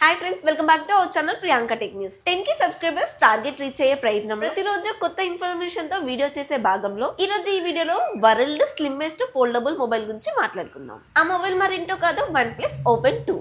Hi friends, welcome back to our channel Priyanka tech news. 10K subscribers target reach అయ్యే ప్రయత్నంలో ప్రతిరోజు కొత్త information తో వీడియో చేసే భాగంలో ఈ రోజు ఈ వీడియోలో వరల్డ్ స్లిమ్మెస్ట్ ఫోల్డబుల్ మొబైల్ గురించి మాట్లాడుకుందాం. ఆ మొబైల్ మరింటో కాదు, OnePlus Open 2.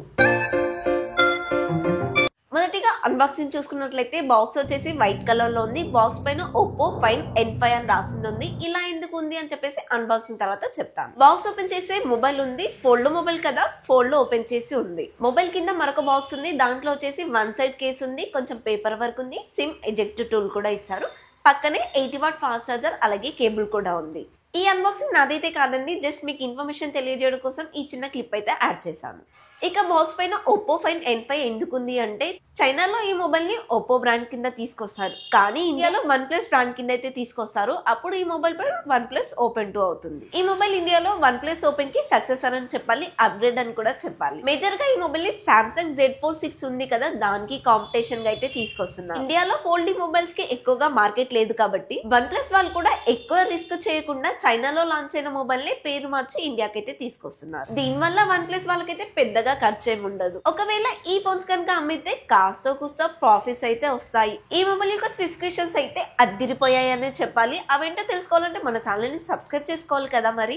మొదటిగా అన్బాక్సింగ్ చూసుకున్నట్లయితే బాక్స్ వచ్చేసి వైట్ కలర్ లో ఉంది. బాక్స్ పైన Oppo Find N5 అని రాసింది ఉంది. ఇలా ఎందుకు ఉంది అని చెప్పేసి అన్బాక్సింగ్ తర్వాత చెప్తాను. బాక్స్ ఓపెన్ చేసే మొబైల్ ఉంది. ఫోల్డ్ మొబైల్ కదా, ఫోల్డ్ లో ఓపెన్ చేసి ఉంది. మొబైల్ కింద మరొక బాక్స్ ఉంది. దాంట్లో వచ్చేసి వన్ సైడ్ కేస్ ఉంది, కొంచెం పేపర్ వర్క్ ఉంది, సిమ్ ఎజెక్ట్ టూల్ కూడా ఇచ్చారు. పక్కనే 80W ఫాస్ట్ చార్జర్ అలాగే కేబుల్ కూడా ఉంది. ఈ అన్బాక్సింగ్ నాదైతే కాదండి, జస్ట్ మీకు ఇన్ఫర్మేషన్ తెలియజేయడం కోసం ఈ చిన్న క్లిప్ అయితే యాడ్ చేశాను. ఇక బాక్స్ పైన Oppo Find N5 ఎందుకుంది అంటే చైనాలో ఈ మొబైల్ ని Oppo బ్రాండ్ కింద తీసుకొస్తారు, కానీ ఇండియాలో OnePlus బ్రాండ్ కింద అయితే తీసుకొస్తారు. అప్పుడు ఈ మొబైల్ పై OnePlus Open 2 అవుతుంది. ఈ మొబైల్ ఇండియాలో OnePlus Open కి సక్సెసర్ అని చెప్పాలి, అప్గ్రేడ్ అని కూడా చెప్పాలి. మేజర్ గా ఈ మొబైల్ ని Samsung Z4 ఉంది కదా, దానికి కాంపిటీషన్ గా అయితే తీసుకొస్తున్నారు. ఇండియాలో ఫోల్డింగ్ మొబైల్స్ కి ఎక్కువగా మార్కెట్ లేదు కాబట్టి OnePlus వాళ్ళు కూడా ఎక్కువ రిస్క్ చేయకుండా చైనాలో లాంచ్ అయిన మొబైల్ ని పేరు మార్చి ఇండియాకి అయితే తీసుకొస్తున్నారు. దీనివల్ల OnePlus వాళ్ళకైతే పెద్దగా ఖర్చు ఏమి ఉండదు. ఒకవేళ ఈ ఫోన్స్ కనుక అమ్మితే కాస్తో కూస్తో ప్రాఫిట్స్ అయితే వస్తాయి. ఈ మొబైల్ యొక్క స్పెసిఫికేషన్స్ అయితే అద్దిరిపోయాయనే చెప్పాలి. అవేంటో తెలుసుకోవాలంటే మన ఛానల్ ని సబ్స్క్రైబ్ చేసుకోవాలి కదా. మరి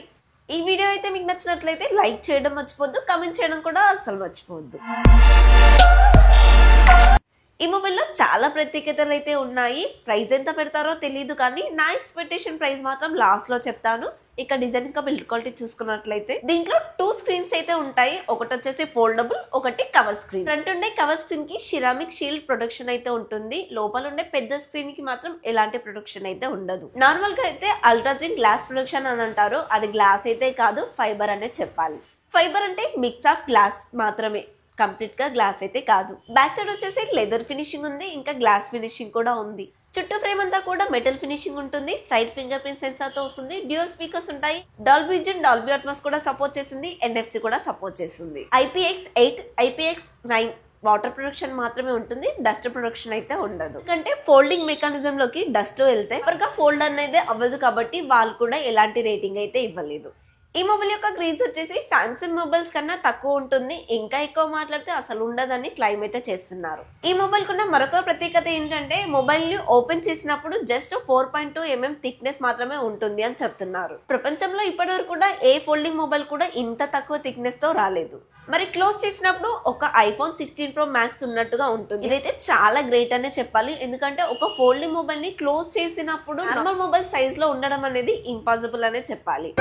ఈ వీడియో అయితే మీకు నచ్చినట్లయితే లైక్ చేయడం మర్చిపోద్దు, కామెంట్ చేయడం కూడా అస్సలు మర్చిపోవద్దు. ఈ మొబైల్లో చాలా ప్రత్యేకతలు అయితే ఉన్నాయి. ప్రైస్ ఎంత పెడతారో తెలియదు, కానీ నా ఎక్స్పెక్టేషన్ ప్రైస్ మాత్రం లాస్ట్ లో చెప్తాను. ఇక డిజైన్ ఇంకా బిల్డ్ క్వాలిటీ చూసుకున్నట్లయితే దీంట్లో 2 స్క్రీన్స్ అయితే ఉంటాయి. ఒకటి వచ్చేసి ఫోల్డబుల్, ఒకటి కవర్ స్క్రీన్. ఫ్రంట్ ఉండే కవర్ స్క్రీన్ కి సిరామిక్ షీల్డ్ ప్రొటెక్షన్ అయితే ఉంటుంది. లోపల ఉండే పెద్ద స్క్రీన్ కి మాత్రం ఎలాంటి ప్రొటెక్షన్ అయితే ఉండదు. నార్మల్ గా అయితే అల్ట్రాజిన్ గ్లాస్ ప్రొటెక్షన్ అని అంటారు. అది గ్లాస్ అయితే కాదు, ఫైబర్ అనే చెప్పాలి. ఫైబర్ అంటే మిక్స్ ఆఫ్ గ్లాస్ మాత్రమే, కంప్లీట్ గా గ్లాస్ అయితే కాదు. బ్యాక్ సైడ్ వచ్చేసి లెదర్ ఫినిషింగ్ ఉంది, ఇంకా గ్లాస్ ఫినిషింగ్ కూడా ఉంది. చుట్టూ ఫ్రేమ్ అంతా కూడా మెటల్ ఫినిషింగ్ ఉంటుంది. సైడ్ ఫింగర్ ప్రింట్ సెన్సార్ తో వస్తుంది. డ్యూయల్ స్పీకర్స్ ఉంటాయి. డాల్బీ విజన్, డాల్బీ అట్మాస్ కూడా సపోర్ట్ చేసింది. NFC కూడా సపోర్ట్ చేస్తుంది. IPX8, IPX9 వాటర్ ప్రొటెక్షన్ మాత్రమే ఉంటుంది, డస్ట్ ప్రొటెక్షన్ అయితే ఉండదు. ఎందుకంటే ఫోల్డింగ్ మెకానిజం లోకి డస్ట్ వెళ్తే త్వరగా ఫోల్డ్ అనేది అవ్వదు కాబట్టి వాళ్ళు కూడా ఎలాంటి రేటింగ్ అయితే ఇవ్వలేదు. ఈ మొబైల్ యొక్క గ్రేడ్స్ వచ్చేసి సామ్సంగ్ మొబైల్స్ కన్నా తక్కువ ఉంటుంది. ఇంకా ఎక్కువ మాట్లాడితే అసలు ఉండదని క్లైమ్ అయితే చేస్తున్నారు. ఈ మొబైల్ కున్న మరొక ప్రత్యేకత ఏంటంటే మొబైల్ ని ఓపెన్ చేసినప్పుడు జస్ట్ 4.2mm థిక్నెస్ మాత్రమే ఉంటుంది అని చెప్తున్నారు. ప్రపంచంలో ఇప్పటి వరకు కూడా ఏ ఫోల్డింగ్ మొబైల్ కూడా ఇంత తక్కువ థిక్నెస్ తో రాలేదు. మరి క్లోజ్ చేసినప్పుడు ఒక iPhone 16 Pro Max ఉన్నట్టుగా ఉంటుంది. ఇదైతే చాలా గ్రేట్ అనే చెప్పాలి. ఎందుకంటే ఒక ఫోల్డింగ్ మొబైల్ ని క్లోజ్ చేసినప్పుడు నార్మల్ మొబైల్ సైజ్ లో ఉండడం అనేది ఇంపాసిబుల్ అనే చెప్పాలి.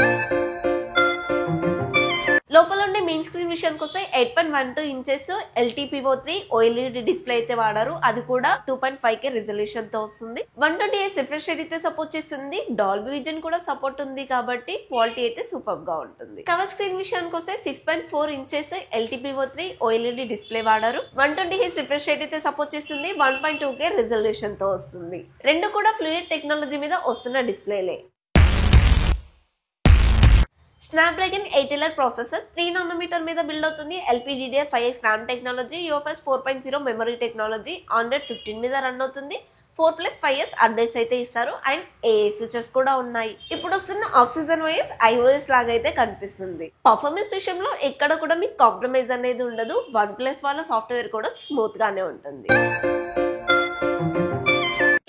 లోపల ఉండే మెయిన్ స్క్రీన్ విషయానికి వస్తే 8.12 ఇంచెస్ LTPO3 OLED డిస్ప్లే అయితే వాడారు. అది కూడా 2.5K రిజల్యూషన్ తో వస్తుంది. 120Hz రిఫ్రెష్ రేట్ అయితే సపోర్ట్ చేస్తుంది. డాల్బీ విజన్ కూడా సపోర్ట్ ఉంది కాబట్టి క్వాలిటీ అయితే సూపర్ గా ఉంటుంది. కవర్ స్క్రీన్ విషయానికి వస్తే 6.4 ఇంచెస్ LTPO3 OLED డిస్ప్లే వాడారు. 120Hz రిఫ్రెష్ రేట్ అయితే సపోర్ట్ చేస్తుంది. 1.2K రిజల్యూషన్ తో వస్తుంది. రెండు కూడా ఫ్లూయిడ్ టెక్నాలజీ మీద వస్తున్న డిస్ప్లేలే. స్నాప్డ్రాగన్ 8 ప్రాసెసర్ 3nm మీద బిల్డ్ అవుతుంది. LPDDR5X RAM technology, UFS 4.0 memory technology, Android 15 మీద రన్ అవుతుంది. 4+5 అప్డేట్స్ అయితే ఇస్తారు అండ్ AI ఫీచర్స్ కూడా ఉన్నాయి. ఇప్పుడు వస్తున్న ఆక్సిజన్ OS iOS లాగా అయితే కనిపిస్తుంది. పర్ఫార్మెన్స్ విషయంలో ఎక్కడ కూడా మీకు కాంప్రమైజ్ అనేది ఉండదు. OnePlus వాళ్ళ సాఫ్ట్వేర్ కూడా స్మూత్ గానే ఉంటుంది.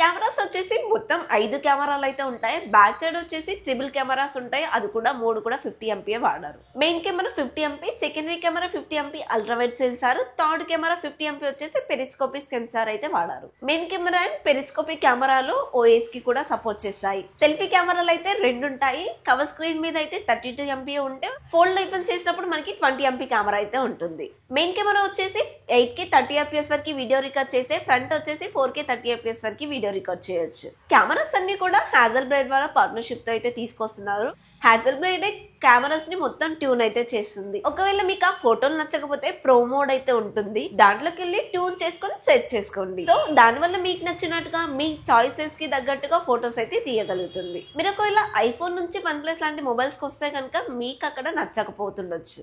కెమెరాస్ వచ్చేసి మొత్తం 5 కెమెరాలు అయితే ఉంటాయి. బ్యాక్ సైడ్ వచ్చేసి ట్రిపుల్ కెమెరాస్ ఉంటాయి. అది కూడా 3 కూడా 50MP వాడారు. Main camera 50MP, secondary camera 50MP ultra wide sensor, third camera 50MP వచ్చేసి పెరిస్కోపిక్ సెన్సార్ అయితే వాడారు. మెయిన్ కెమెరా అండ్ పెరిస్కోపిక్ కెమెరాలు OS కి కూడా సపోర్ట్ చేస్తాయి. సెల్ఫీ కెమెరాలు అయితే 2 ఉంటాయి. కవర్ స్క్రీన్ మీద అయితే 32MP ఉంటే ఫోల్డ్ ఓపెన్ చేసినప్పుడు మనకి 20MP కెమెరా అయితే ఉంటుంది. మెయిన్ కెమెరా వచ్చేసి 8K 30fps వరకు వీడియో రికార్డ్ చేసే, ఫ్రంట్ వచ్చేసి 4K 30fps వరకు వీడియో రికార్డ్ చేయొచ్చు. కెమెరాస్ అన్ని కూడా హాజెల్బ్లడ్ వాళ్ళ పార్ట్నర్షిప్ తో అయితే తీసుకొస్తున్నారు. హాజెల్బ్లడ్ కెమెరాస్ ని మొత్తం ట్యూన్ అయితే చేస్తుంది. ఒకవేళ మీకు ఆ ఫోటోలు నచ్చకపోతే ప్రో మోడ్ అయితే ఉంటుంది, దాంట్లోకి వెళ్ళి ట్యూన్ చేసుకొని సెట్ చేసుకోండి. సో దానివల్ల మీకు నచ్చినట్టుగా మీ చాయిసెస్ కి తగ్గట్టుగా ఫోటోస్ అయితే తీయగలుగుతుంది. మీరు ఒకవేళ ఐఫోన్ నుంచి OnePlus లాంటి మొబైల్స్ కి వస్తే కనుక మీకు అక్కడ నచ్చకపోతుండొచ్చు.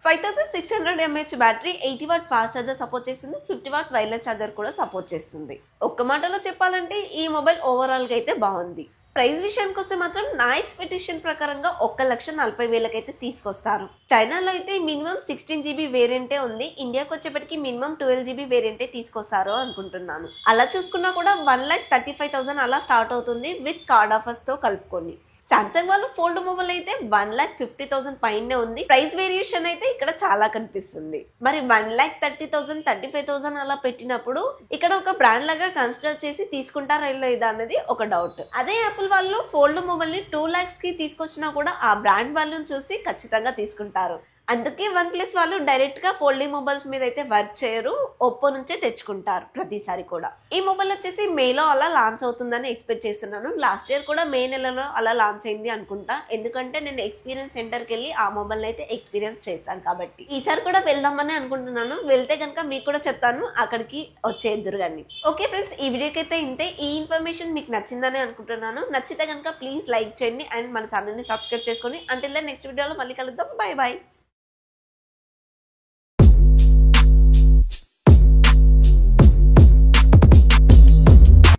5600 mAh battery, 80W fast charger support చేస్తుంది. 50W వైర్లెస్ చార్జర్ కూడా సపోర్ట్ చేస్తుంది. ఒక్క మాటలో చెప్పాలంటే ఈ మొబైల్ ఓవరాల్ గా అయితే బాగుంది. ప్రైస్ విషయానికి వస్తే మాత్రం నా ఎక్స్పెక్టేషన్ ప్రకారంగా 1,40,000 అయితే తీసుకొస్తారు. చైనాలో అయితే మినిమం 16 GB వేరియంటే ఉంది. ఇండియాకి వచ్చేప్పటికి మినిమం 12 GB వేరియంటే తీసుకొస్తారు అనుకుంటున్నాను. అలా చూసుకున్నా కూడా 1,35,000 అలా స్టార్ట్ అవుతుంది విత్ కార్డ్ ఆఫర్స్ తో కలుపుకొని. సామ్సంగ్ వాళ్ళు ఫోల్డ్ మొబైల్ అయితే 1,50,000 పైనే ఉంది. ప్రైస్ వేరియేషన్ అయితే ఇక్కడ చాలా కనిపిస్తుంది. మరి 1,30,000 35,000 అలా పెట్టినప్పుడు ఇక్కడ ఒక బ్రాండ్ లాగా కన్సిడర్ చేసి తీసుకుంటారా లేదా అన్నది ఒక డౌట్. అదే యాపిల్ వాళ్ళు ఫోల్డ్ మొబైల్ ని 2 lakhs కి తీసుకొచ్చినా కూడా ఆ బ్రాండ్ వాల్యూని చూసి ఖచ్చితంగా తీసుకుంటారు. అందుకే వన్ ప్లస్ వాళ్ళు డైరెక్ట్ గా ఫోల్డింగ్ మొబైల్స్ మీద అయితే వర్క్ చేయరు, ఒప్పో నుంచే తెచ్చుకుంటారు ప్రతిసారి కూడా. ఈ మొబైల్ వచ్చేసి మేలో అలా లాంచ్ అవుతుందని ఎక్స్పెక్ట్ చేస్తున్నాను. లాస్ట్ ఇయర్ కూడా మే నెలలో అలా లాంచ్ అయింది అనుకుంటా, ఎందుకంటే నేను ఎక్స్పీరియన్స్ సెంటర్కి వెళ్ళి ఆ మొబైల్ అయితే ఎక్స్పీరియన్స్ చేశాను కాబట్టి. ఈసారి కూడా వెళ్దామని అనుకుంటున్నాను. వెళ్తే కనుక మీకు కూడా చెప్తాను, అక్కడికి వచ్చేద్దరు కానీ. ఓకే ఫ్రెండ్స్, ఈ వీడియోకి అయితే ఇంతే. ఈ ఇన్ఫర్మేషన్ మీకు నచ్చిందని అనుకుంటున్నాను. నచ్చితే కనుక ప్లీజ్ లైక్ చేయండి అండ్ మన ఛానల్ని సబ్స్క్రైబ్ చేసుకొని. అంటిల్ దెన్ నెక్స్ట్ వీడియోలో మళ్ళీ కలుద్దాం. Bye bye.